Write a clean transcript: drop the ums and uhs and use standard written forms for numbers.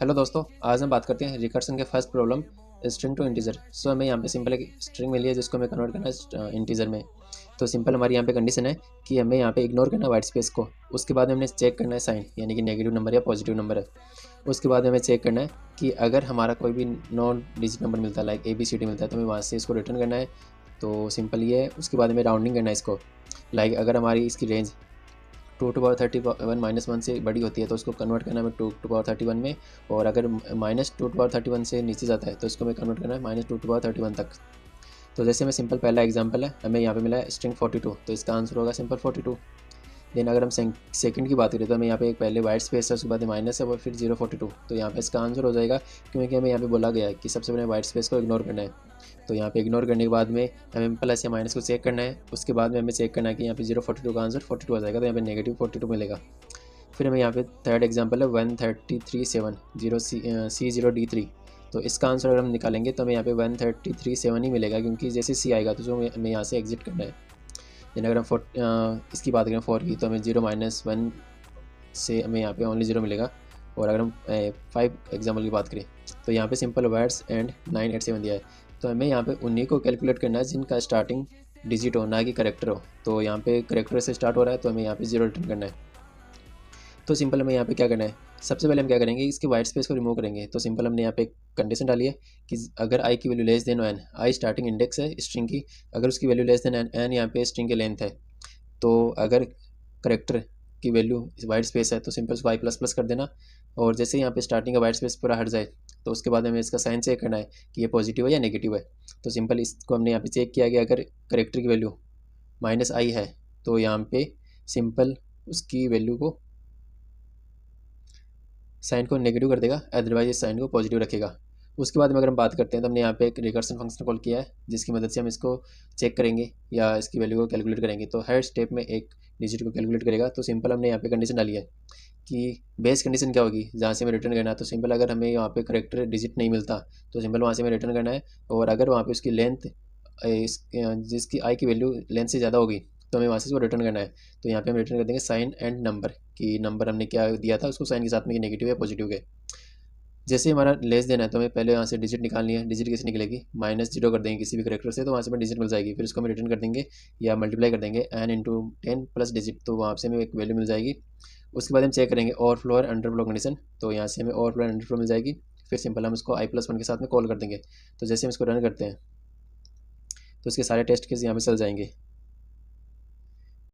Hello दोस्तों, आज हम बात करते हैं रिकर्सन के first problem string to integer. So हमें यहाँ पे सिंपल एक स्ट्रिंग मिली है जिसको हमें कन्वर्ट करना है इंटीजर में। तो सिंपल हमारी यहाँ पे कंडीशन है कि हमें यहाँ पे इग्नोर करना है वाइट स्पेस को। उसके बाद हमने चेक करना है साइन, यानी कि नेगेटिव नंबर या पॉजिटिव नंबर है। उसके बाद हमें चेक करना है कि अगर हमारा कोई भी नॉन डिजिट नंबर मिलता है लाइक ABCD मिलता है तो हमें वहाँ से इसको रिटर्न करना है। तो सिंपल ये है। उसके बाद हमें राउंडिंग करना है इसको। लाइक अगर हमारी इसकी रेंज 2^31 से बड़ी होती है तो उसको कन्वर्ट करना है हमें 2^31 में। और अगर -2^31 से नीचे जाता है तो इसको हमें कन्वर्ट करना है -2^31 तक। तो जैसे हमें सिंपल पहला एग्जांपल है, हमें यहाँ पे मिला है स्ट्रिंग 42, तो इसका आंसर होगा सिंपल 42। देन अगर हम सेकंड की बात करें तो हमें यहाँ पे एक पहले वाइट स्पेस है, उसके बाद माइनस है और फिर 042, तो यहाँ पे इसका आंसर हो जाएगा, क्योंकि हमें यहाँ पे बोला गया है कि सबसे पहले वाइट स्पेस को इग्नोर करना है। तो यहाँ पे इग्नोर करने के बाद में हमें प्लस या माइनस को चेक करना है। उसके बाद में हमें चेक करना है कि यहाँ पे 042 का आंसर 42 आ जाएगा, तो यहाँ पे -42 मिलेगा। फिर हमें यहाँ पे थर्ड एग्जाम्पल है 1337 0C0D3। तो इसका आंसर अगर हम निकालेंगे तो हमें यहाँ पे 1337 ही मिलेगा, क्योंकि जैसे C आएगा तो हमें यहाँ से एग्जिट करना है। देन अगर हम इसकी बात करें 4 की, तो हमें 0-1 से हमें यहाँ पे ओनली 0 मिलेगा। और अगर हम 5 एग्जाम्पल की बात करें तो यहाँ पे सिंपल वर्ड्स एंड 987 दिया है। तो हमें यहाँ पे उन्हीं को कैलकुलेट करना है जिनका स्टार्टिंग डिजिट हो, ना कि करेक्टर हो। तो यहाँ पे करेक्टर से स्टार्ट हो रहा है तो हमें यहाँ पे 0 रिटर्न करना है। तो सिंपल हमें यहाँ पे क्या करना है, सबसे पहले हम क्या करेंगे, इसके वाइट स्पेस को रिमूव करेंगे। तो सिंपल हमने यहाँ पे कंडीशन डाली है कि अगर आई की value less than N, I starting index है स्ट्रिंग की, अगर उसकी value less than N, N यहाँ पे स्ट्रिंग की लेंथ है। तो अगर करेक्टर की वैल्यू वाइट स्पेस है तो सिंपल उसको I++ कर देना। और जैसे यहाँ पे स्टार्टिंग का वाइट स्पेस पूरा हट जाए तो उसके बाद हमें इसका साइन चेक करना है कि ये पॉजिटिव है या नेगेटिव है। तो सिंपल इसको हमने यहाँ पे चेक किया कि अगर करेक्टर की वैल्यू -I है तो यहाँ पे सिंपल उसकी वैल्यू को साइन को नेगेटिव कर देगा, अदरवाइज इस साइन को पॉजिटिव रखेगा। उसके बाद में अगर हम बात करते हैं तो हमने यहाँ पे एक रिकर्सन फंक्शन कॉल किया है जिसकी मदद से हम इसको चेक करेंगे या इसकी वैल्यू को कैलकुलेट करेंगे। तो हर स्टेप में एक डिजिट को कैलकुलेट करेगा। तो सिंपल हमने यहाँ पे कंडीशन डाली है कि बेस कंडीशन क्या होगी जहाँ से हमें रिटर्न करना है। तो सिंपल अगर हमें यहाँ पे करेक्टर डिजिट नहीं मिलता तो सिंपल वहाँ से हमें रिटर्न करना है। और अगर वहाँ पे उसकी लेंथ जिसकी आई की वैल्यू लेंथ से ज़्यादा होगी तो हमें वहाँ से उसको रिटर्न करना है। तो यहाँ पे हम रिटर्न कर देंगे साइन एंड नंबर, कि नंबर हमने क्या दिया था उसको साइन के साथ में, नेगेटिव है पॉजिटिव है। जैसे हमारा लेस देना है तो हमें पहले यहाँ से डिजिट निकालनी है। डिजिट कैसे निकलेगी, -0 कर देंगे किसी भी करेक्टर से तो वहाँ से हमें डिजिट मिल जाएगी। फिर उसको हम रिटर्न कर देंगे या मल्टीप्लाई कर देंगे n × 10 प्लस डिजिट, तो वहाँ से हमें एक वैल्यू मिल जाएगी। उसके बाद हम चेक करेंगे ओवरफ्लो और अंडरफ्लो कंडीशन, तो यहाँ से हमें ओवरफ्लो एंड अंडरफ्लो मिल जाएगी। फिर सिंपल हम इसको I+1 के साथ में कॉल कर देंगे। तो जैसे हम इसको रन करते हैं तो इसके सारे टेस्ट केस यहाँ पे चल जाएंगे।